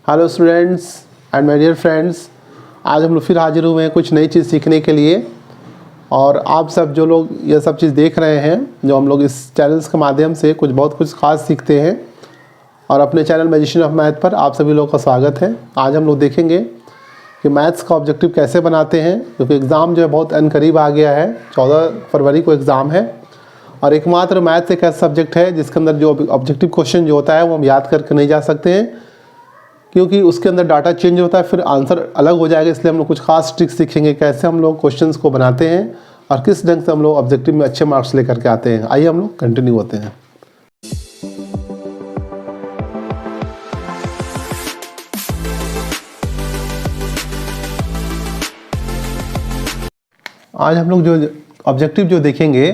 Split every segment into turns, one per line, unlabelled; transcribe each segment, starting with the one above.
Hello students and my dear friends, आज हम लोग फिर हाजिर हुए हैं कुछ नई चीज़ सीखने के लिए। और आप सब जो लोग ये सब चीज़ देख रहे हैं, जो हम लोग इस चैनल्स के माध्यम से बहुत कुछ खास सीखते हैं, और अपने चैनल मैजिशियन ऑफ मैथ पर आप सभी लोगों का स्वागत है। आज हम लोग देखेंगे कि मैथ्स का ऑब्जेक्टिव कैसे बनाते हैं, क्योंकि एग्ज़ाम जो है बहुत करीब आ गया है। 14 फरवरी को एग्ज़ाम है और एकमात्र मैथ्स एक ऐसा सब्जेक्ट है जिसके अंदर जो ऑब्जेक्टिव क्वेश्चन जो होता है वो हम याद करके नहीं जा सकते हैं, क्योंकि उसके अंदर डाटा चेंज होता है, फिर आंसर अलग हो जाएगा। इसलिए हम लोग कुछ खास ट्रिक्स सीखेंगे कैसे हम लोग क्वेश्चंस को बनाते हैं और किस ढंग से हम लोग ऑब्जेक्टिव में अच्छे मार्क्स लेकर के आते हैं। आइए हम लोग कंटिन्यू होते हैं। आज हम लोग जो ऑब्जेक्टिव जो देखेंगे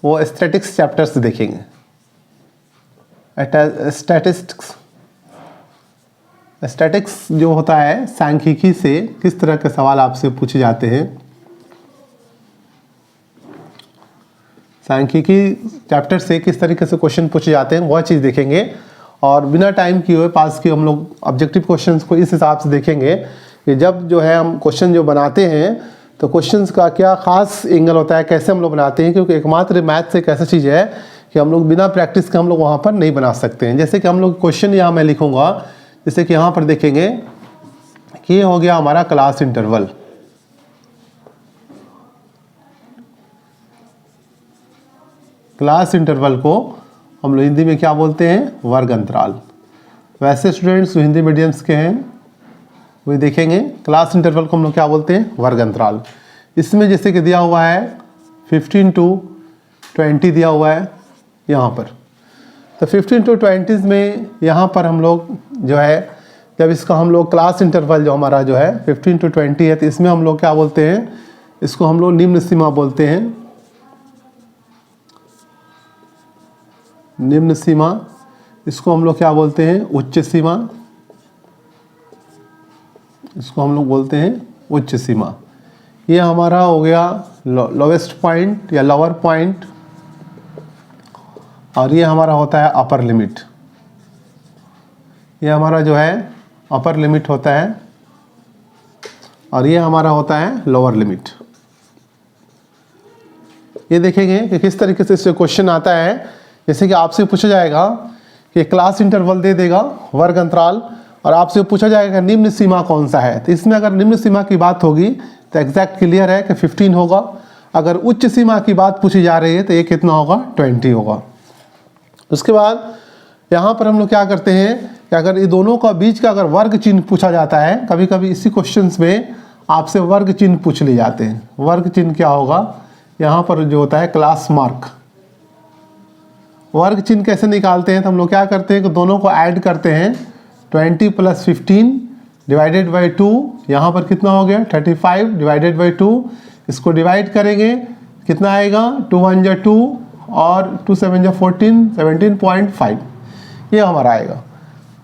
वो स्टैटिस्टिक्स चैप्टर से देखेंगे। स्टैटिक्स जो होता है, सांख्यिकी से किस तरह के सवाल आपसे पूछे जाते हैं, सांख्यिकी चैप्टर से किस तरीके से क्वेश्चन पूछे जाते हैं, वह चीज़ देखेंगे। और बिना टाइम किए पास किए हम लोग ऑब्जेक्टिव क्वेश्चंस को इस हिसाब से देखेंगे कि जब जो है हम क्वेश्चन जो बनाते हैं तो क्वेश्चंस का क्या खास एंगल होता है, कैसे हम लोग बनाते हैं। क्योंकि एकमात्र मैथ्स एक ऐसी चीज़ है कि हम लोग बिना प्रैक्टिस के हम लोग वहाँ पर नहीं बना सकते हैं। जैसे कि हम लोग क्वेश्चन यहाँ मैं लिखूँगा, जैसे कि यहाँ पर देखेंगे कि ये हो गया हमारा क्लास इंटरवल। क्लास इंटरवल को हम लोग हिंदी में क्या बोलते हैं, वर्ग अंतराल। वैसे स्टूडेंट्स जो हिंदी मीडियम्स के हैं वही देखेंगे क्लास इंटरवल को हम लोग क्या बोलते हैं, वर्ग अंतराल। इसमें जैसे कि दिया हुआ है 15 to 20 दिया हुआ है यहाँ पर, तो 15 to 20 में यहाँ पर हम लोग जो है, जब इसका हम लोग क्लास इंटरवल जो हमारा जो है 15 to 20 है, तो इसमें हम लोग क्या बोलते हैं, इसको हम लोग निम्न सीमा बोलते हैं। निम्न सीमा, इसको हम लोग क्या बोलते हैं, उच्च सीमा। इसको हम लोग बोलते हैं उच्च सीमा। ये हमारा हो गया लोवेस्ट पॉइंट या लोअर पॉइंट, और ये हमारा होता है अपर लिमिट। ये हमारा जो है अपर लिमिट होता है और ये हमारा होता है लोअर लिमिट। ये देखेंगे कि किस तरीके से इससे क्वेश्चन आता है। जैसे कि आपसे पूछा जाएगा कि क्लास इंटरवल दे देगा, वर्ग अंतराल, और आपसे पूछा जाएगा निम्न सीमा कौन सा है। तो इसमें अगर निम्न सीमा की बात होगी तो एग्जैक्ट क्लियर है कि 15 होगा। अगर उच्च सीमा की बात पूछी जा रही है तो ये कितना होगा, 20 होगा। उसके बाद यहाँ पर हम लोग क्या करते हैं कि अगर ये दोनों का बीच का अगर वर्ग चिन्ह पूछा जाता है, कभी कभी इसी क्वेश्चंस में आपसे वर्ग चिन्ह पूछ लिए जाते हैं। वर्ग चिन्ह क्या होगा, यहाँ पर जो होता है क्लास मार्क। वर्ग चिन्ह कैसे निकालते हैं, तो हम लोग क्या करते हैं कि दोनों को ऐड करते हैं। 20 + 15 डिवाइडेड बाई 2, यहाँ पर कितना हो गया 35 डिवाइडेड बाई 2। इसको डिवाइड करेंगे, कितना आएगा 2 × 1 = 2 और 2 × 7 = 14, 17.5 ये हमारा आएगा।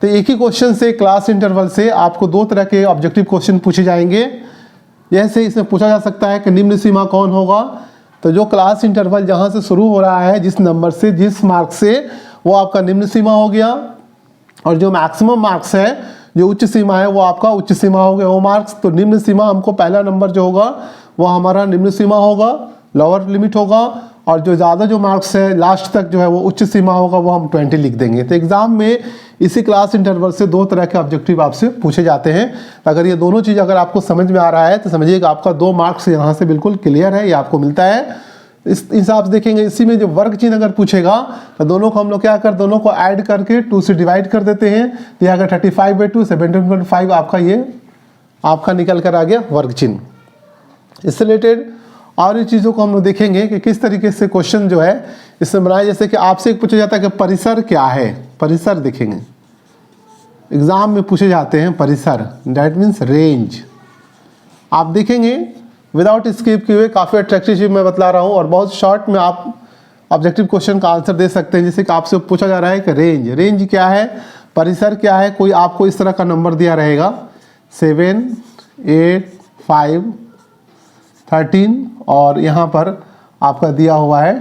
तो एक ही क्वेश्चन से, क्लास इंटरवल से आपको दो तरह के ऑब्जेक्टिव क्वेश्चन पूछे जाएंगे। जैसे इसमें पूछा जा सकता है कि निम्न सीमा कौन होगा, तो जो क्लास इंटरवल जहाँ से शुरू हो रहा है, जिस नंबर से, जिस मार्क से, वो आपका निम्न सीमा हो गया। और जो मैक्सिमम मार्क्स है, जो उच्च सीमा है, वो आपका उच्च सीमा हो गया वो मार्क्स। तो निम्न सीमा हमको पहला नंबर जो होगा वो हमारा निम्न सीमा होगा, लोअर लिमिट होगा। और जो ज़्यादा जो मार्क्स है लास्ट तक जो है वो उच्च सीमा होगा, वो हम 20 लिख देंगे। तो एग्जाम में इसी क्लास इंटरवल से दो तरह के ऑब्जेक्टिव आपसे पूछे जाते हैं। अगर ये दोनों चीज़ अगर आपको समझ में आ रहा है तो समझिएगा आपका 2 मार्क्स यहाँ से बिल्कुल क्लियर है, ये आपको मिलता है। इस हिसाब से देखेंगे, इसी में जो वर्ग चिन्ह अगर पूछेगा तो दोनों को हम लोग क्या कर, दोनों को ऐड करके 2 से डिवाइड कर देते हैं। तो यहाँ अगर 35/2 17.5 आपका ये आपका निकल कर आ गया वर्ग चिन्ह। इससे रिलेटेड और ये चीज़ों को हम लोग देखेंगे कि किस तरीके से क्वेश्चन जो है इसमें बनाए। जैसे कि आपसे एक पूछा जाता है कि परिसर क्या है, परिसर देखेंगे एग्जाम में पूछे जाते हैं परिसर, दैट मीन्स रेंज। आप देखेंगे विदाउट स्किप किए हुए काफ़ी अट्रैक्टिव चीज़ मैं बतला रहा हूँ, और बहुत शॉर्ट में आप ऑब्जेक्टिव क्वेश्चन का आंसर दे सकते हैं। जैसे कि आपसे पूछा जा रहा है कि रेंज, रेंज क्या है, परिसर क्या है। कोई आपको इस तरह का नंबर दिया रहेगा 7, 8, 5, 13 और यहाँ पर आपका दिया हुआ है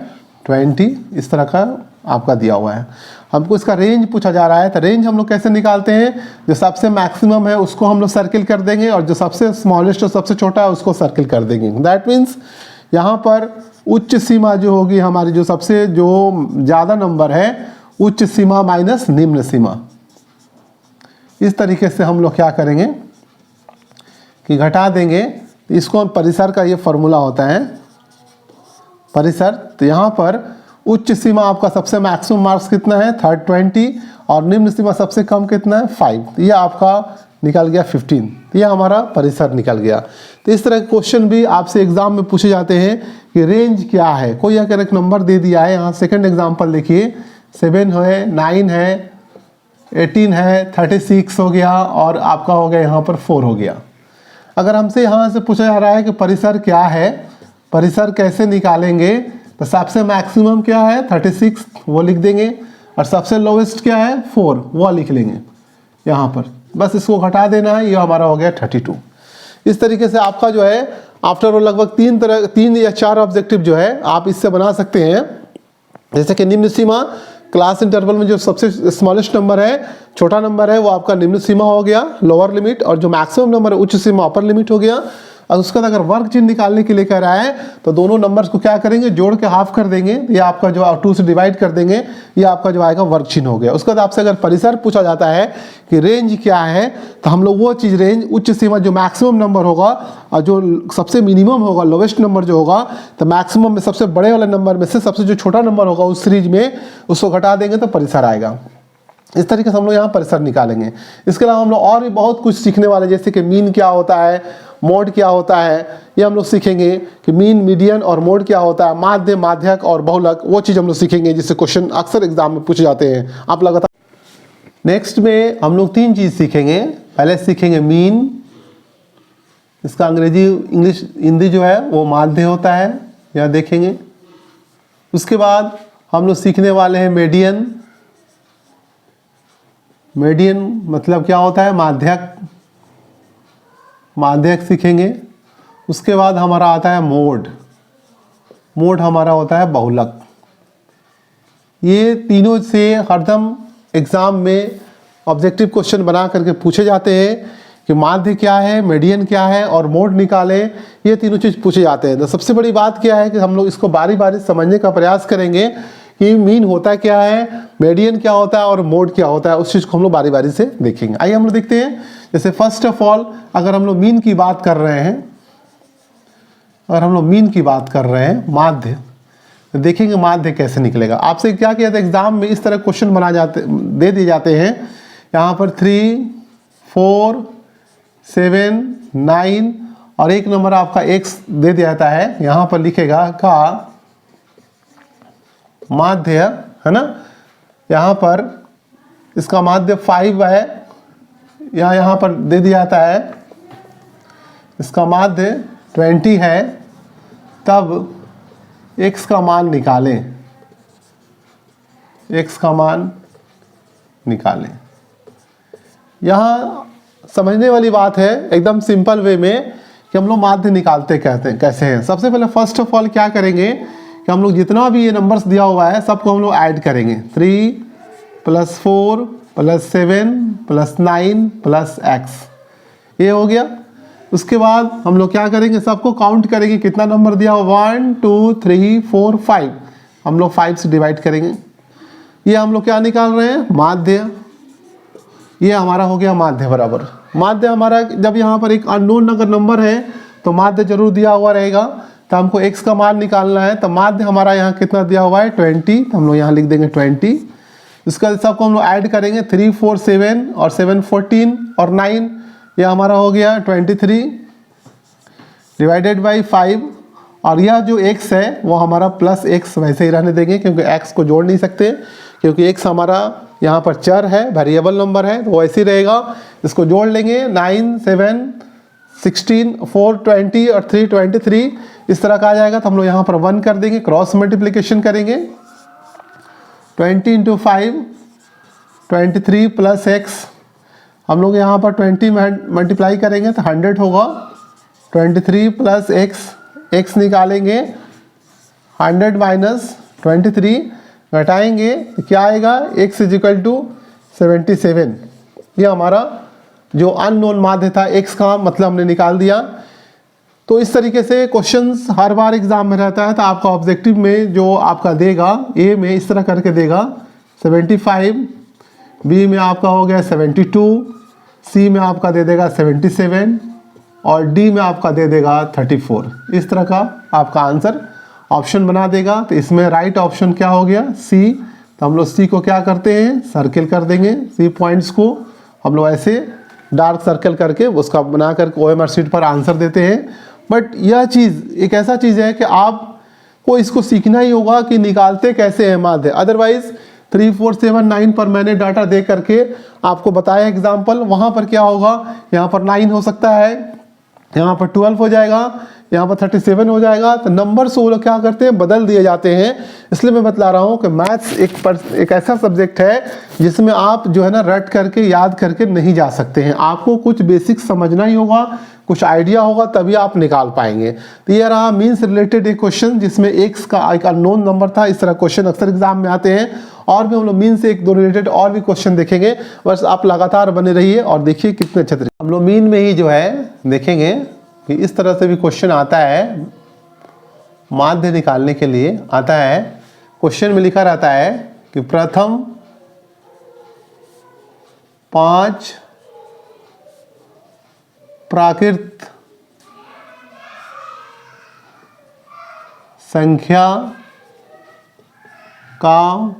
20, इस तरह का आपका दिया हुआ है। हमको इसका रेंज पूछा जा रहा है, तो रेंज हम लोग कैसे निकालते हैं, जो सबसे मैक्सिमम है उसको हम लोग सर्किल कर देंगे और जो सबसे स्मॉलेस्ट और सबसे छोटा है उसको सर्किल कर देंगे। दैट मीन्स यहाँ पर उच्च सीमा जो होगी हमारी, जो सबसे जो ज़्यादा नंबर है, उच्च सीमा माइनस निम्न सीमा। इस तरीके से हम लोग क्या करेंगे कि घटा देंगे। इसको परिसर का ये फॉर्मूला होता है, परिसर। तो यहाँ पर उच्च सीमा आपका सबसे मैक्सिमम मार्क्स कितना है 20 और निम्न सीमा सबसे कम कितना है 5। तो ये आपका निकल गया 15। तो ये हमारा परिसर निकल गया। तो इस तरह के क्वेश्चन भी आपसे एग्जाम में पूछे जाते हैं कि रेंज क्या है। कोई अगर एक नंबर दे दिया है, यहाँ सेकंड एग्जाम्पल देखिए, 7 है, 9 है, 18 है, 36 हो गया और आपका हो गया यहाँ पर 4 हो गया। अगर हमसे यहाँ से पूछा जा रहा है कि परिसर क्या है, परिसर कैसे निकालेंगे, तो सबसे मैक्सिमम क्या है 36 वो लिख देंगे और सबसे लोवेस्ट क्या है 4 वो लिख लेंगे यहाँ पर। बस इसको घटा देना है, ये हमारा हो गया 32। इस तरीके से आपका जो है आफ्टर ऑल लगभग 3 या 4 ऑब्जेक्टिव जो है आप इससे बना सकते हैं। जैसे कि निम्न सीमा क्लास इंटरवल में जो सबसे स्मॉलेस्ट नंबर है, छोटा नंबर है, वो आपका निम्न सीमा हो गया, लोअर लिमिट, और जो मैक्सिमम नंबर है उच्च सीमा अपर लिमिट हो गया। और उसके बाद अगर वर्ग चिन्ह निकालने के लिए कह रहा है तो दोनों नंबर्स को क्या करेंगे, जोड़ के हाफ कर देंगे, ये आपका जो 2 से डिवाइड कर देंगे, ये आपका जो आएगा वर्ग चिन्ह हो गया। उसके बाद आपसे अगर परिसर पूछा जाता है कि रेंज क्या है, तो हम लोग वो चीज़ रेंज उच्च सीमा जो मैक्सिमम नंबर होगा और जो सबसे मिनिमम होगा लोवेस्ट नंबर जो होगा, तो मैक्सिमम में सबसे बड़े वाले नंबर में से सबसे जो छोटा नंबर होगा उस सीरीज में उसको घटा देंगे तो परिसर आएगा। इस तरीके से हम लोग यहाँ परिसर निकालेंगे। इसके अलावा हम लोग और भी बहुत कुछ सीखने वाले, जैसे कि मीन क्या होता है, मोड क्या होता है, ये हम लोग सीखेंगे कि मीन, मीडियन और मोड क्या होता है, माध्य, माध्यक और बहुलक, वो चीज़ हम लोग सीखेंगे जिससे क्वेश्चन अक्सर एग्जाम में पूछे जाते हैं। आप लगातार नेक्स्ट में हम लोग 3 चीज़ सीखेंगे। पहले सीखेंगे मीन, इसका अंग्रेजी इंग्लिश हिंदी जो है वो माध्य होता है, यहाँ देखेंगे। उसके बाद हम लोग सीखने वाले हैं मीडियन। मीडियन मतलब क्या होता है, माध्यक, माध्यक सीखेंगे। उसके बाद हमारा आता है मोड, मोड हमारा होता है बहुलक। ये तीनों से हरदम एग्जाम में ऑब्जेक्टिव क्वेश्चन बना करके पूछे जाते हैं कि माध्य क्या है, मीडियन क्या है और मोड निकालें। ये तीनों चीज़ पूछे जाते हैं। तो सबसे बड़ी बात क्या है कि हम लोग इसको बारी बारी समझने का प्रयास करेंगे कि मीन होता क्या है, मीडियन क्या होता है और मोड क्या होता है। उस चीज़ को हम लोग बारी बारी से देखेंगे। आइए हम लोग देखते हैं। जैसे फर्स्ट ऑफ ऑल अगर हम लोग मीन की बात कर रहे हैं, अगर हम लोग मीन की बात कर रहे हैं, माध्य, तो देखेंगे माध्य कैसे निकलेगा। आपसे क्या किया था एग्जाम में, इस तरह क्वेश्चन दे दिए जाते हैं। यहाँ पर 3, 4, 7, 9 और एक नंबर आपका x दे दिया जाता है। यहाँ पर लिखेगा का माध्य, है ना। यहाँ पर इसका माध्य 5 है, यहाँ पर दे दिया जाता है इसका माध्य 20 है। तब x का मान निकालें, x का मान निकालें। यहाँ समझने वाली बात है एकदम सिंपल वे में कि हम लोग माध्य निकालते कैसे हैं। सबसे पहले फर्स्ट ऑफ ऑल क्या करेंगे कि हम लोग जितना भी ये नंबर्स दिया हुआ है सबको हम लोग ऐड करेंगे। 3 + 4 + 7 + 9 + x, ये हो गया। उसके बाद हम लोग क्या करेंगे, सबको काउंट करेंगे कितना नंबर दिया हो, 1 2 3 4 5, हम लोग 5 से डिवाइड करेंगे। ये हम लोग क्या निकाल रहे हैं, माध्य। ये हमारा हो गया माध्य बराबर। माध्य हमारा जब यहाँ पर एक अननोन अगर नंबर है तो माध्य जरूर दिया हुआ रहेगा। तो हमको x का मान निकालना है, तो माध्य हमारा यहाँ कितना दिया हुआ है 20, तो हम लोग यहाँ लिख देंगे 20। इसका सबको हम लोग ऐड करेंगे, 3 4 7 और 7 14 और 9, ये हमारा हो गया 23 डिवाइडेड बाई 5। और यह जो x है वो हमारा प्लस x वैसे ही रहने देंगे क्योंकि x को जोड़ नहीं सकते, क्योंकि x हमारा यहाँ पर चर है, वेरिएबल नंबर है, तो वो ऐसे ही रहेगा। इसको जोड़ लेंगे, 9 7 16 4 20 और 3 23, इस तरह का आ जाएगा। तो हम लोग यहाँ पर 1 कर देंगे, क्रॉस मल्टीप्लिकेशन करेंगे। 20 × 5 23 + x, हम लोग यहाँ पर 20 मल्टीप्लाई करेंगे तो 100 होगा। 23 + x, x निकालेंगे 100 - 23, घटाएंगे तो क्या आएगा, x इजिकल टू 77। ये हमारा जो अननोन माध्य था x का मतलब हमने निकाल दिया। तो इस तरीके से क्वेश्चंस हर बार एग्जाम में रहता है। तो आपका ऑब्जेक्टिव में जो आपका देगा ए में इस तरह करके देगा 75, बी में आपका हो गया 72, सी में आपका दे देगा 77 और डी में आपका दे देगा 34। इस तरह का आपका आंसर ऑप्शन बना देगा। तो इसमें राइट ऑप्शन क्या हो गया, सी। तो हम लोग सी को क्या करते हैं, सर्किल कर देंगे। सी पॉइंट्स को हम लोग ऐसे डार्क सर्कल करके उसका बना करके OMR शीट पर आंसर देते हैं। बट यह चीज़ एक ऐसा चीज़ है कि आपको इसको सीखना ही होगा कि निकालते कैसे हैं माध्य। अदरवाइज 3, 4, 7, 9 पर मैंने डाटा दे करके आपको बताया एग्जाम्पल, वहाँ पर क्या होगा, यहाँ पर 9 हो सकता है, यहाँ पर 12 हो जाएगा, यहाँ पर 37 हो जाएगा। तो नंबर्स वो लोग क्या करते हैं, बदल दिए जाते हैं। इसलिए मैं बतला रहा हूँ कि मैथ्स एक ऐसा सब्जेक्ट है जिसमें आप जो है ना रट करके याद करके नहीं जा सकते हैं। आपको कुछ बेसिक समझना ही होगा, कुछ आइडिया होगा, तभी आप निकाल पाएंगे। तो ये रहा मीन्स रिलेटेड एक क्वेश्चन जिसमें x का एक अननोन नंबर था। इस तरह क्वेश्चन अक्सर एग्जाम में आते हैं। और भी हम लोग मीन से 1-2 रिलेटेड और भी क्वेश्चन देखेंगे। बस आप लगातार बने रहिए और देखिए कितने अच्छे तरीके। हम लोग मीन में ही जो है देखेंगे कि इस तरह से भी क्वेश्चन आता है, माध्य निकालने के लिए आता है। क्वेश्चन में लिखा रहता है कि प्रथम 5 प्राकृत संख्या का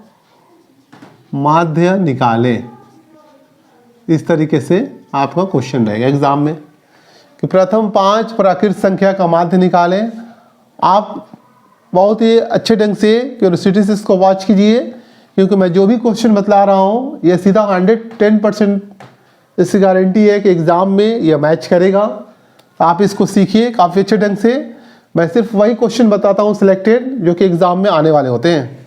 माध्य निकाले। इस तरीके से आपका क्वेश्चन रहेगा एग्जाम में कि प्रथम 5 प्राकृत संख्या का माध्य निकालें। आप बहुत ही अच्छे ढंग से क्यूरियोसिटी से इसको वॉच कीजिए, क्योंकि मैं जो भी क्वेश्चन बतला रहा हूँ ये सीधा 110% इसकी गारंटी है कि एग्ज़ाम में यह मैच करेगा। आप इसको सीखिए काफ़ी अच्छे ढंग से। मैं सिर्फ वही क्वेश्चन बताता हूँ सिलेक्टेड जो कि एग्ज़ाम में आने वाले होते हैं।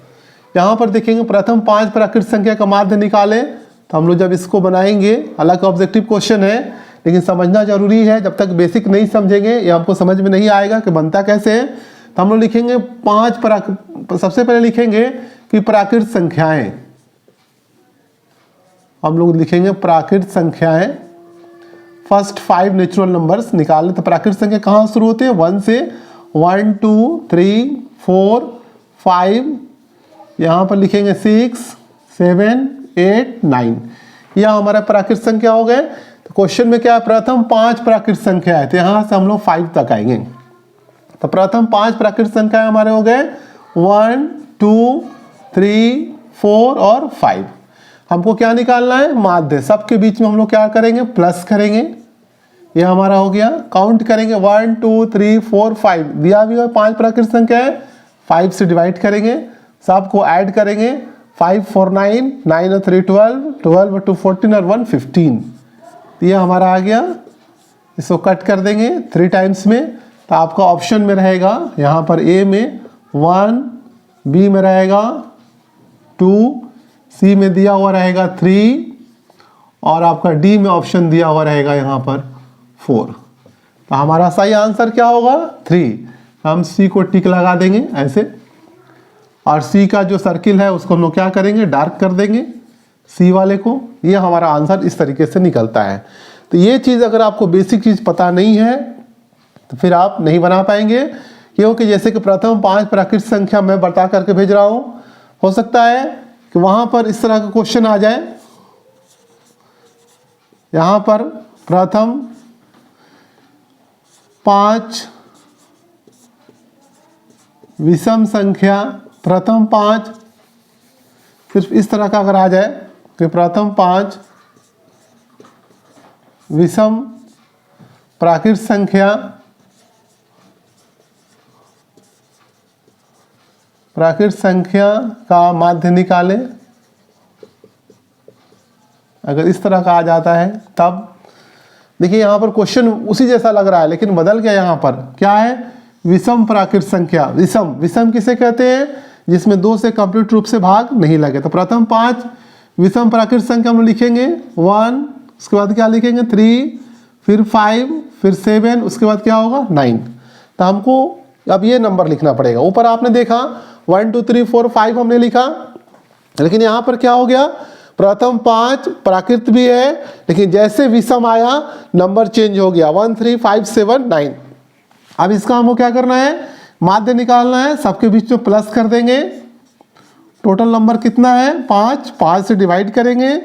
यहाँ पर देखेंगे प्रथम 5 प्राकृत संख्या का माध्य निकालें। तो हम लोग जब इसको बनाएंगे, हालांकि ऑब्जेक्टिव क्वेश्चन है लेकिन समझना जरूरी है। जब तक बेसिक नहीं समझेंगे ये हमको समझ में नहीं आएगा कि बनता कैसे है। तो हम लोग लिखेंगे 5 सबसे पहले लिखेंगे कि प्राकृत संख्याएं। हम लोग लिखेंगे प्राकृत संख्याएं, फर्स्ट 5 नेचुरल नंबर्स निकालें। तो प्राकृत संख्या कहाँ शुरू होते हैं, 1 से। 1, 2, 3, 4, 5, यहाँ पर लिखेंगे 6, 7, 8, 9। यह हमारा प्राकृत संख्या हो गए। तो क्वेश्चन में क्या है, प्रथम 5 प्राकृत संख्या है। तो यहाँ से हम लोग 5 तक आएंगे। तो प्रथम 5 प्राकृत संख्या हमारे हो गए 1, 2, 3, 4 और 5। हमको क्या निकालना है, माध्य। सबके बीच में हम लोग क्या करेंगे, प्लस करेंगे। ये हमारा हो गया। काउंट करेंगे 1, 2, 3, 4, 5। दिया भी है 5 प्राकृत संख्या है, 5 से डिवाइड करेंगे, सबको ऐड करेंगे। 5, 4, 9, 9 और 3, 12, 12 और 2, 14 और 1, 15। तो ये हमारा आ गया। इसको कट कर देंगे 3 टाइम्स में। तो आपका ऑप्शन में रहेगा यहाँ पर ए में 1, बी में रहेगा 2, सी में दिया हुआ रहेगा 3 और आपका डी में ऑप्शन दिया हुआ रहेगा यहाँ पर 4। तो हमारा सही आंसर क्या होगा, 3। हम सी को टिक लगा देंगे ऐसे, और सी का जो सर्किल है उसको हम लोग क्या करेंगे, डार्क कर देंगे सी वाले को। ये हमारा आंसर इस तरीके से निकलता है। तो ये चीज़ अगर आपको बेसिक चीज़ पता नहीं है तो फिर आप नहीं बना पाएंगे, क्योंकि जैसे कि प्रथम 5 प्राकृत संख्या मैं बता करके भेज रहा हूँ, हो सकता है कि वहाँ पर इस तरह का क्वेश्चन आ जाए। यहाँ पर प्रथम 5 विषम संख्या, प्रथम 5 सिर्फ इस तरह का अगर आ जाए कि प्रथम 5 विषम प्राकृत संख्या, प्राकृत संख्या का माध्य निकालें। अगर इस तरह का आ जाता है तब देखिए यहाँ पर क्वेश्चन उसी जैसा लग रहा है, लेकिन बदल गया। यहाँ पर क्या है, विषम प्राकृत संख्या। विषम, विषम किसे कहते हैं, जिसमें 2 से कंप्लीट रूप से भाग नहीं लगे। तो प्रथम 5 विषम प्राकृत संख्या हम लिखेंगे 1, उसके बाद क्या लिखेंगे 3, फिर 5, फिर 7, उसके बाद क्या होगा 9। तो हमको अब ये नंबर लिखना पड़ेगा। ऊपर आपने देखा 1, 2, 3, 4, 5 हमने लिखा, लेकिन यहाँ पर क्या हो गया, प्रथम 5 प्राकृत भी है, लेकिन जैसे विषम आया नंबर चेंज हो गया 1 3 5 7 9। अब इसका हमको क्या करना है, माध्य निकालना है, सबके बीच में प्लस कर देंगे। टोटल नंबर कितना है 5, 5 से डिवाइड करेंगे,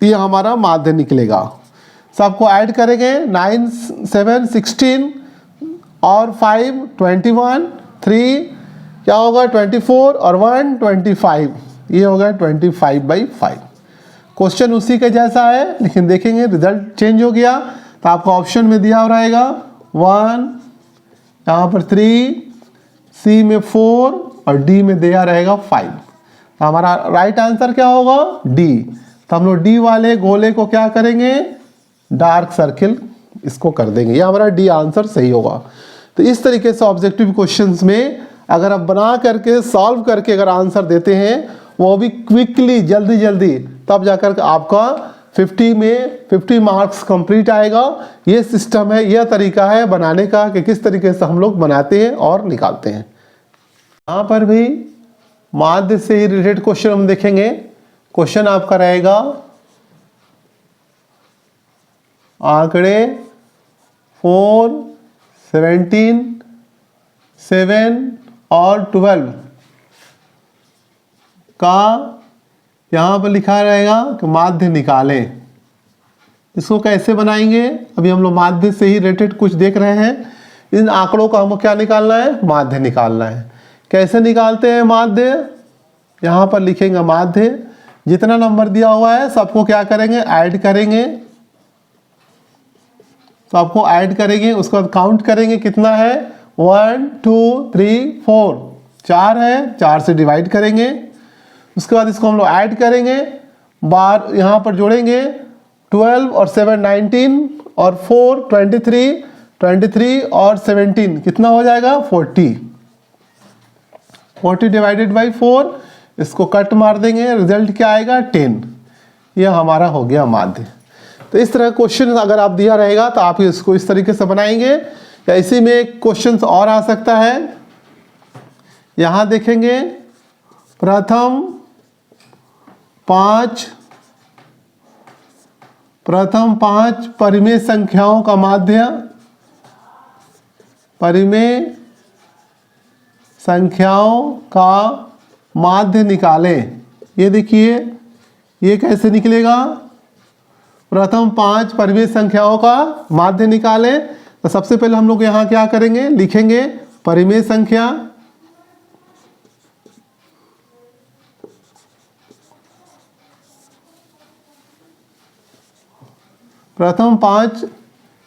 ये हमारा माध्य निकलेगा। सबको ऐड करेंगे, 9 7 16 और 5 21, 3 क्या होगा 24 और 1 25, ये होगा 25/5। क्वेश्चन उसी के जैसा है, लेकिन देखेंगे रिजल्ट चेंज हो गया। तो आपको ऑप्शन में दिया रहेगा 1, यहाँ पर 3, सी में 4 और डी में दिया रहेगा 5। तो हमारा राइट आंसर क्या होगा डी। तो हम लोग डी वाले गोले को क्या करेंगे, डार्क सर्किल इसको कर देंगे, ये हमारा डी आंसर सही होगा। तो इस तरीके से ऑब्जेक्टिव क्वेश्चंस में अगर आप बना करके सॉल्व करके अगर आंसर देते हैं, वो भी क्विकली जल्दी जल्दी, तब जाकर आपका 50 में 50 मार्क्स कंप्लीट आएगा। ये सिस्टम है, यह तरीका है बनाने का कि किस तरीके से हम लोग बनाते हैं और निकालते हैं। यहाँ पर भी माध्य से ही रिलेटेड क्वेश्चन हम देखेंगे। क्वेश्चन आपका रहेगा आंकड़े 4, 17, 7 और 12 का यहाँ पर लिखा रहेगा कि माध्य निकालें। इसको कैसे बनाएंगे, अभी हम लोग माध्य से ही रिलेटेड कुछ देख रहे हैं। इन आंकड़ों का हमको क्या निकालना है, माध्य निकालना है। कैसे निकालते हैं माध्य, यहाँ पर लिखेंगे माध्य, जितना नंबर दिया हुआ है सबको क्या करेंगे ऐड करेंगे। तो आपको ऐड करेंगे, उसके बाद काउंट करेंगे कितना है 1 2 3 4, 4 है, 4 से डिवाइड करेंगे। उसके बाद इसको हम लोग ऐड करेंगे, बार यहाँ पर जोड़ेंगे 12 और 7 19 और 4 23, 23 और 17 कितना हो जाएगा 40। 40 डिवाइडेड बाई 4, इसको कट मार देंगे, रिजल्ट क्या आएगा 10। यह हमारा हो गया माध्य। तो इस तरह क्वेश्चन अगर आप दिया रहेगा तो आप इसको इस तरीके से बनाएंगे, या इसी में एक क्वेश्चन और आ सकता है। यहाँ देखेंगे प्रथम 5 परिमेय संख्याओं का माध्य, परिमेय संख्याओं का माध्य निकालें। ये देखिए ये कैसे निकलेगा, प्रथम 5 परिमेय संख्याओं का माध्य निकालें। तो सबसे पहले हम लोग यहाँ क्या करेंगे, लिखेंगे परिमेय संख्या, प्रथम 5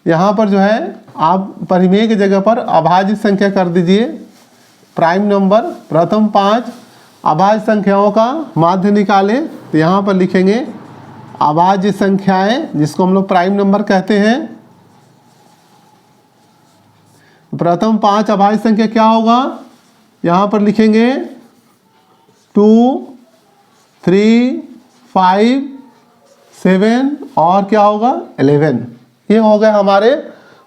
यहाँ पर जो है आप परिमेय की जगह पर अभाज्य संख्या कर दीजिए, प्राइम नंबर। प्रथम 5 अभाज्य संख्याओं का माध्य निकालें। तो यहाँ पर लिखेंगे अभाज्य संख्याएं, जिसको हम लोग प्राइम नंबर कहते हैं। प्रथम 5 अभाज्य संख्या क्या होगा, यहाँ पर लिखेंगे 2 3 5 7 और क्या होगा 11। ये हो गए हमारे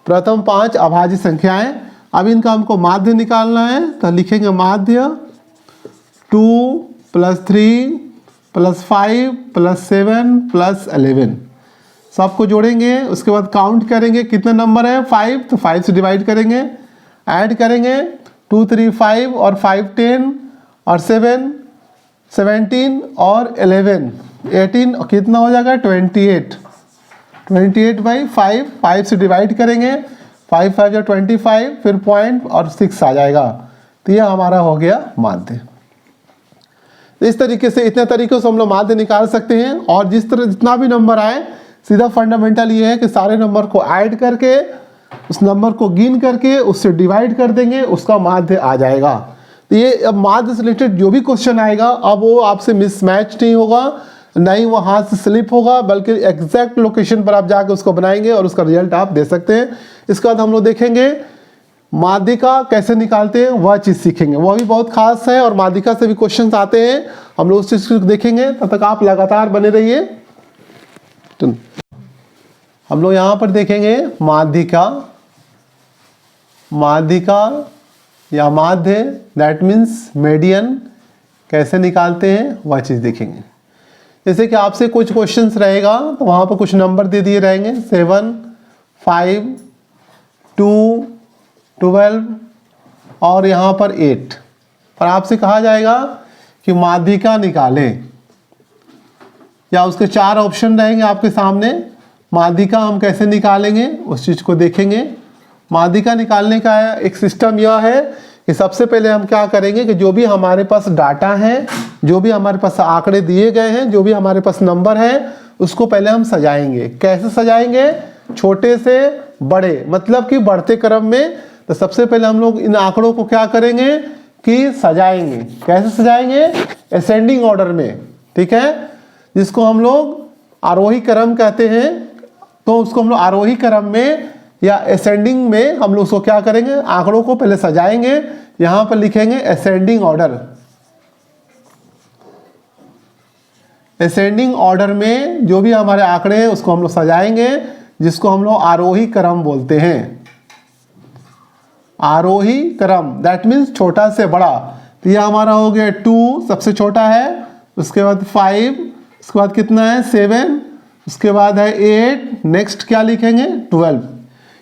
प्रथम 5 अभाज्य संख्याएं। अब इनका हमको माध्य निकालना है, तो लिखेंगे माध्य 2 + 3 + 5 + 7 + 11, सबको जोड़ेंगे। उसके बाद काउंट करेंगे कितने नंबर है 5, तो 5 से डिवाइड करेंगे, ऐड करेंगे 2 3 5 और 5 10 और 7 17 और 11 18, और कितना हो जाएगा 28। 28/5, 5 से डिवाइड करेंगे, 5 5 या 25, फिर पॉइंट और 6 आ जाएगा। तो ये हमारा हो गया माध्य। इस तरीके से इतने तरीकों से हम लोग माध्य निकाल सकते हैं। और जिस तरह जितना भी नंबर आए, सीधा फंडामेंटल ये है कि सारे नंबर को ऐड करके उस नंबर को गिन करके उससे डिवाइड कर देंगे, उसका माध्य आ जाएगा। तो ये अब माध्य से रिलेटेड जो भी क्वेश्चन आएगा, अब वो आपसे मिसमैच नहीं होगा, नहीं वो हाथ से स्लिप होगा, बल्कि एग्जैक्ट लोकेशन पर आप जाके उसको बनाएंगे और उसका रिजल्ट आप दे सकते हैं। इसके बाद हम लोग देखेंगे माध्यिका कैसे निकालते हैं, वह चीज़ सीखेंगे, वह भी बहुत खास है। और माध्यिका से भी क्वेश्चंस आते हैं, हम लोग उस चीज़ को देखेंगे। तब तक आप लगातार बने रहिए। तो हम लोग यहाँ पर देखेंगे माध्यिका, माध्यिका या माध्य, दैट मीन्स मीडियन, कैसे निकालते हैं वह चीज़ देखेंगे। जैसे कि आपसे कुछ क्वेश्चंस रहेगा तो वहाँ पर कुछ नंबर दे दिए रहेंगे 7, 5, 2, 12 और यहाँ पर 8, पर आपसे कहा जाएगा कि माध्यिका निकालें, या उसके 4 ऑप्शन रहेंगे आपके सामने। माध्यिका हम कैसे निकालेंगे उस चीज़ को देखेंगे। माध्यिका निकालने का एक सिस्टम यह है कि सबसे पहले हम क्या करेंगे कि जो भी हमारे पास डाटा है, जो भी हमारे पास आंकड़े दिए गए हैं, जो भी हमारे पास नंबर है, उसको पहले हम सजाएंगे। कैसे सजाएंगे? छोटे से बड़े, मतलब कि बढ़ते क्रम में। तो सबसे पहले हम लोग इन आंकड़ों को क्या करेंगे कि सजाएंगे। कैसे सजाएंगे? असेंडिंग ऑर्डर में, ठीक है, जिसको हम लोग आरोही क्रम कहते हैं। तो उसको हम लोग आरोही क्रम में या असेंडिंग में हम लोग उसको क्या करेंगे, आंकड़ों को पहले सजाएंगे। यहां पर लिखेंगे असेंडिंग ऑर्डर। असेंडिंग ऑर्डर में जो भी हमारे आंकड़े हैं उसको हम लोग सजाएंगे, जिसको हम लोग आरोही क्रम बोलते हैं। आरोही क्रम, दैट मीन्स छोटा से बड़ा। तो यह हमारा हो गया 2 सबसे छोटा है, उसके बाद 5, उसके बाद कितना है 7, उसके बाद है 8, नेक्स्ट क्या लिखेंगे 12।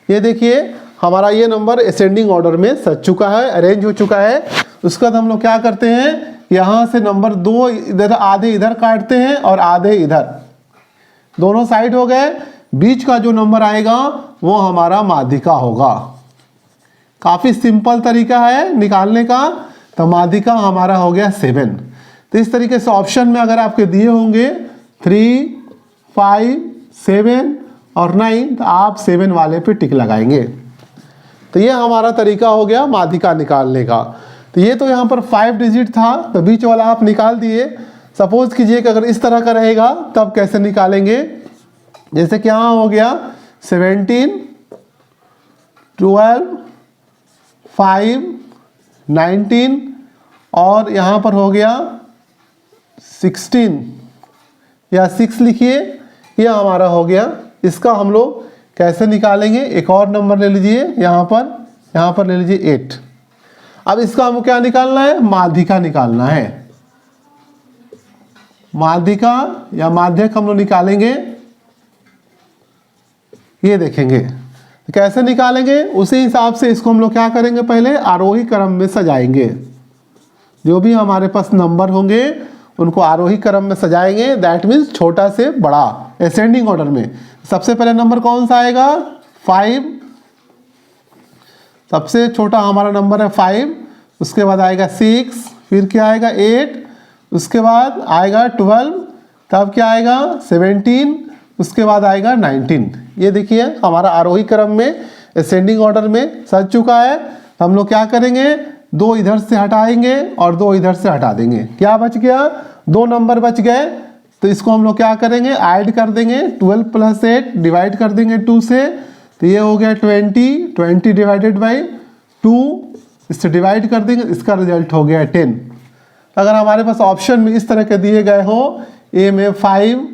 ये देखिए हमारा ये नंबर असेंडिंग ऑर्डर में सज चुका है, अरेंज हो चुका है। उसके बाद हम लोग क्या करते हैं, यहाँ से नंबर 2 इधर, आधे इधर काटते हैं और आधे इधर, दोनों साइड हो गए। बीच का जो नंबर आएगा वो हमारा माध्यिका होगा। काफ़ी सिंपल तरीका है निकालने का। तो माध्यिका हमारा हो गया 7। तो इस तरीके से ऑप्शन में अगर आपके दिए होंगे 3, 5, 7 और 9, तो आप 7 वाले पे टिक लगाएंगे। तो ये हमारा तरीका हो गया माध्यिका निकालने का। तो ये तो यहाँ पर 5 डिजिट था, तो बीच वाला आप निकाल दिए। सपोज कीजिए कि अगर इस तरह का रहेगा तब कैसे निकालेंगे। जैसे कि यहाँ हो गया 17, 12, 5, 19 और यहाँ पर हो गया 16 या 6 लिखिए, यह हमारा हो गया। इसका हम लोग कैसे निकालेंगे, एक और नंबर ले लीजिए, यहाँ पर ले लीजिए 8। अब इसका हमको क्या निकालना है, माध्यिका निकालना है। माध्यिका या माध्यक हम लोग निकालेंगे, ये देखेंगे। तो कैसे निकालेंगे, उसी हिसाब से इसको हम लोग क्या करेंगे, पहले आरोही क्रम में सजाएंगे। जो भी हमारे पास नंबर होंगे उनको आरोही क्रम में सजाएंगे, दैट मीन्स छोटा से बड़ा, असेंडिंग ऑर्डर में। सबसे पहले नंबर कौन सा आएगा 5, सबसे छोटा हमारा नंबर है 5। उसके बाद आएगा 6, फिर क्या आएगा 8, उसके बाद आएगा 12, तब क्या आएगा 17, उसके बाद आएगा 19। ये देखिए हमारा आरोही क्रम में असेंडिंग ऑर्डर में सज चुका है। हम लोग क्या करेंगे, 2 इधर से हटाएंगे और 2 इधर से हटा देंगे। क्या बच गया, 2 नंबर बच गए। तो इसको हम लोग क्या करेंगे, ऐड कर देंगे। 12 + 8 डिवाइड कर देंगे 2 से, तो ये हो गया 20 डिवाइडेड बाई 2, इससे डिवाइड कर देंगे, इसका रिजल्ट हो गया 10। अगर हमारे पास ऑप्शन में इस तरह के दिए गए हो, ए में 5,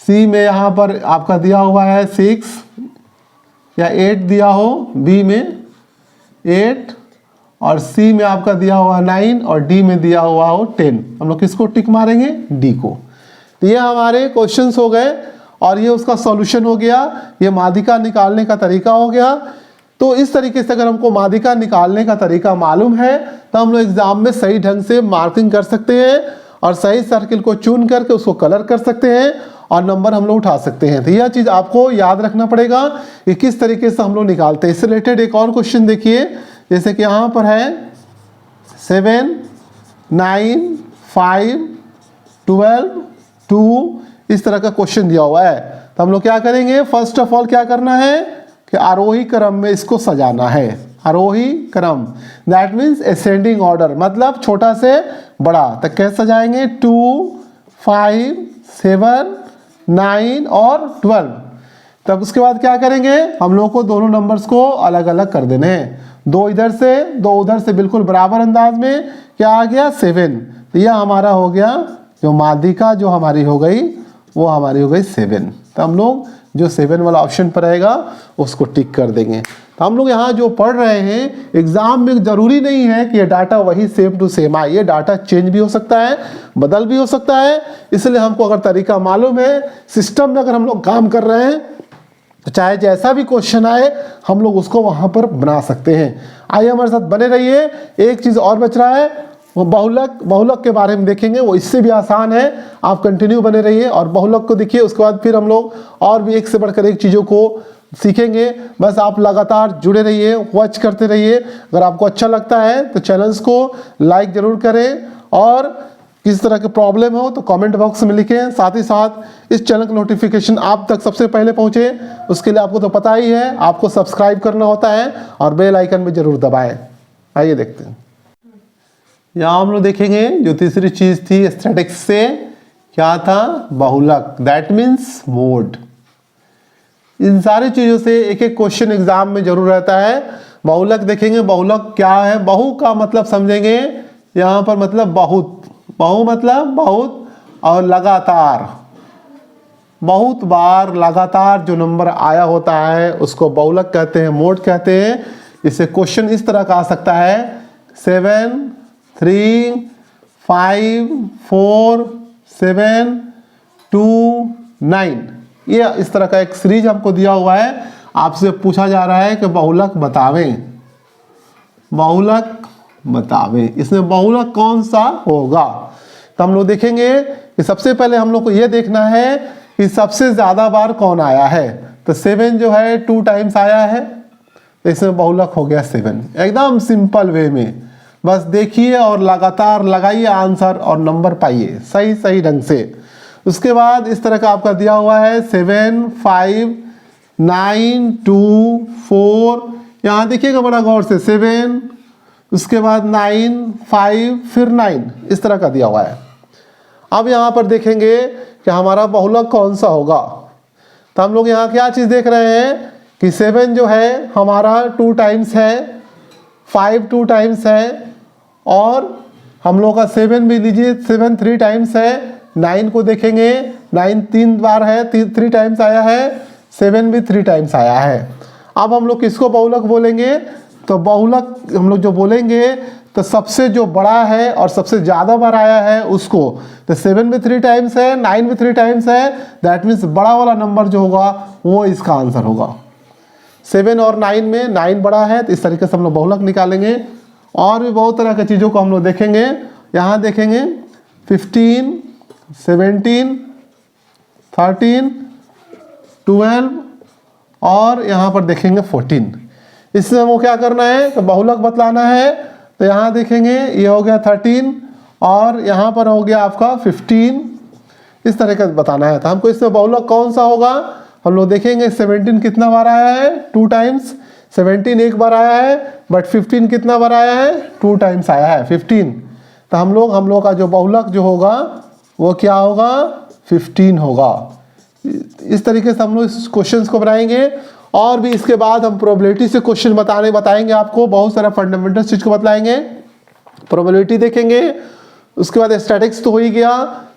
सी में यहाँ पर आपका दिया हुआ है 6 या 8 दिया हो, बी में 8 और सी में आपका दिया हुआ 9 और डी में दिया हुआ हो 10, हम लोग किसको टिक मारेंगे, डी को। तो ये हमारे क्वेश्चंस हो गए और ये उसका सॉल्यूशन हो गया। ये माध्यिका निकालने का तरीका हो गया। तो इस तरीके से अगर हमको माध्यिका निकालने का तरीका मालूम है तो हम लोग एग्जाम में सही ढंग से मार्किंग कर सकते हैं और सही सर्किल को चुन करके उसको कलर कर सकते हैं और नंबर हम लोग उठा सकते हैं। तो यह चीज़ आपको याद रखना पड़ेगा कि किस तरीके से हम लोग निकालते हैं। इससे रिलेटेड एक और क्वेश्चन देखिए, जैसे कि यहाँ पर है 7, 9, 5, 12, 2, इस तरह का क्वेश्चन दिया हुआ है। तो हम लोग क्या करेंगे, फर्स्ट ऑफ ऑल क्या करना है कि आरोही क्रम में इसको सजाना है। आरोही क्रम दैट मीन्स असेंडिंग ऑर्डर, मतलब छोटा से बड़ा। तो कैसे सजाएंगे, 2, 5, 7, 9 और 12। तब उसके बाद क्या करेंगे, हम लोग को दोनों नंबर्स को अलग अलग कर देने हैं। 2 इधर से 2 उधर से, बिल्कुल बराबर अंदाज में। क्या आ गया 7। तो यह हमारा हो गया जो माध्यिका जो हमारी हो गई वो हमारी हो गई 7। तो हम लोग जो 7 वाला ऑप्शन पर रहेगा उसको टिक कर देंगे। तो हम लोग यहाँ जो पढ़ रहे हैं एग्जाम में ज़रूरी नहीं है कि ये डाटा वही सेम टू सेम आए, ये डाटा चेंज भी हो सकता है, बदल भी हो सकता है। इसलिए हमको अगर तरीका मालूम है, सिस्टम में अगर हम लोग काम कर रहे हैं, तो चाहे जैसा भी क्वेश्चन आए हम लोग उसको वहाँ पर बना सकते हैं। आइए हमारे साथ बने रहिए। एक चीज़ और बच रहा है, वो बहुलक के बारे में देखेंगे, वो इससे भी आसान है। आप कंटिन्यू बने रहिए और बहुलक को देखिए, उसके बाद फिर हम लोग और भी एक से बढ़कर एक चीज़ों को सीखेंगे। बस आप लगातार जुड़े रहिए, वॉच करते रहिए। अगर आपको अच्छा लगता है तो चैनल्स को लाइक ज़रूर करें, और किसी तरह की प्रॉब्लम हो तो कमेंट बॉक्स में लिखें। साथ ही साथ इस चैनल का नोटिफिकेशन आप तक सबसे पहले पहुँचे, उसके लिए आपको तो पता ही है, आपको सब्सक्राइब करना होता है और बेल आइकन भी ज़रूर दबाएँ। आइए देखते हैं। यहाँ हम लोग देखेंगे जो तीसरी चीज़ थी स्टैटिक्स से, क्या था? बहुलक, दैट मीन्स मोड। इन सारी चीज़ों से एक एक क्वेश्चन एग्जाम में जरूर रहता है। बहुलक देखेंगे, बहुलक क्या है, बहु का मतलब समझेंगे यहाँ पर, मतलब बहुत, बहु मतलब बहुत, और लगातार, बहुत बार लगातार जो नंबर आया होता है उसको बहुलक कहते हैं, मोड कहते हैं। इससे क्वेश्चन इस तरह का आ सकता है 7 3 5 4 7 2 9, ये इस तरह का एक सीरीज हमको दिया हुआ है। आपसे पूछा जा रहा है कि बहुलक बतावें, बहुलक बतावें, इसमें बहुलक कौन सा होगा। तो हम लोग देखेंगे कि सबसे पहले हम लोग को ये देखना है कि सबसे ज़्यादा बार कौन आया है। तो 7 जो है 2 टाइम्स आया है, तो इसमें बहुलक हो गया 7। एकदम सिंपल वे में बस देखिए और लगातार लगाइए आंसर और नंबर पाइए सही सही ढंग से। उसके बाद इस तरह का आपका दिया हुआ है 7 5 9 2 4, यहाँ देखिएगा बड़ा गौर से, 7, उसके बाद 9 5 फिर 9, इस तरह का दिया हुआ है। अब यहाँ पर देखेंगे कि हमारा बहुलक कौन सा होगा। तो हम लोग यहाँ क्या चीज़ देख रहे हैं कि 7 जो है हमारा 2 टाइम्स है, 5 2 टाइम्स है, और हम लोग का 7 भी लीजिए, 7 3 टाइम्स है। 9 को देखेंगे, 9 3 बार है, 3 टाइम्स आया है, 7 भी 3 टाइम्स आया है। अब हम लोग किसको बहुलक बोलेंगे? तो बहुलक हम लोग जो बोलेंगे तो सबसे जो बड़ा है और सबसे ज़्यादा बार आया है उसको। तो 7 भी 3 टाइम्स है, 9 भी 3 टाइम्स है, दैट मीन्स बड़ा वाला नंबर जो होगा वो इसका आंसर होगा। 7 और 9 में 9 बड़ा है, तो इस तरीके से हम लोग बहुलक निकालेंगे। और भी बहुत तरह की चीज़ों को हम लोग देखेंगे। यहाँ देखेंगे 15 17 13 12 और यहाँ पर देखेंगे 14। इससे हमको क्या करना है तो बहुलक बतलाना है। तो यहाँ देखेंगे ये हो गया 13 और यहाँ पर हो गया आपका 15, इस तरह का बताना है। तो हमको इसमें बहुलक कौन सा होगा हम लोग देखेंगे। 17 कितना बार आया है? 2 टाइम्स। 17 एक बार आया है, बट 15 कितना बार आया है? 2 टाइम्स आया है 15। तो हम लोग का जो बहुलक जो होगा वो क्या होगा? 15 होगा। इस तरीके से हम लोग इस क्वेश्चंस को बनाएंगे। और भी इसके बाद हम प्रोबेबिलिटी से क्वेश्चन बताएंगे आपको, बहुत सारा फंडामेंटल चीज़ को बताएंगे। प्रोबेबिलिटी देखेंगे, उसके बाद स्टैटिक्स तो हो ही गया,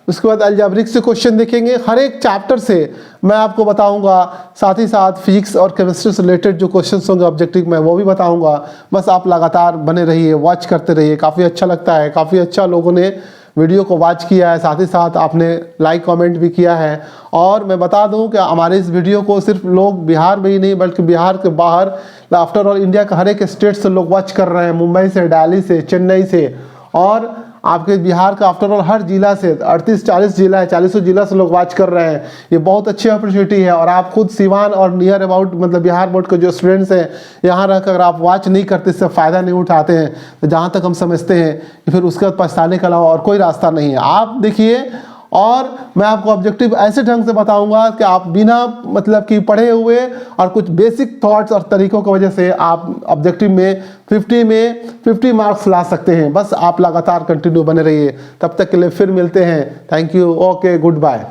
उसके बाद अलजेब्रिक से क्वेश्चन देखेंगे। हर एक चैप्टर से मैं आपको बताऊंगा, साथ ही साथ फिजिक्स और केमिस्ट्री से रिलेटेड जो क्वेश्चंस होंगे ऑब्जेक्टिव में वो भी बताऊंगा। बस आप लगातार बने रहिए, वॉच करते रहिए। काफ़ी अच्छा लगता है, काफ़ी अच्छा लोगों ने वीडियो को वॉच किया है, साथ ही साथ आपने लाइक कमेंट भी किया है। और मैं बता दूं कि हमारे इस वीडियो को सिर्फ लोग बिहार में ही नहीं बल्कि बिहार के बाहर, आफ्टर ऑल इंडिया का हर एक स्टेट से लोग वॉच कर रहे हैं, मुंबई से, दिल्ली से, चेन्नई से, और आपके बिहार का आफ्टर ऑल हर जिला से 38-40 जिला है, 40 जिला से लोग वॉच कर रहे हैं। ये बहुत अच्छी अपॉर्चुनिटी है। और आप खुद सिवान और नियर अबाउट मतलब बिहार बोर्ड के जो स्टूडेंट्स हैं यहाँ रहकर अगर आप वॉच नहीं करते, इससे फ़ायदा नहीं उठाते हैं, तो जहाँ तक हम समझते हैं कि फिर उसके बाद पछताने के अलावा और कोई रास्ता नहीं है। आप देखिए, और मैं आपको ऑब्जेक्टिव ऐसे ढंग से बताऊंगा कि आप बिना मतलब कि पढ़े हुए और कुछ बेसिक थॉट्स और तरीकों की वजह से आप ऑब्जेक्टिव में 50 मार्क्स ला सकते हैं। बस आप लगातार कंटिन्यू बने रहिए। तब तक के लिए फिर मिलते हैं। Thank you. Okay, good bye.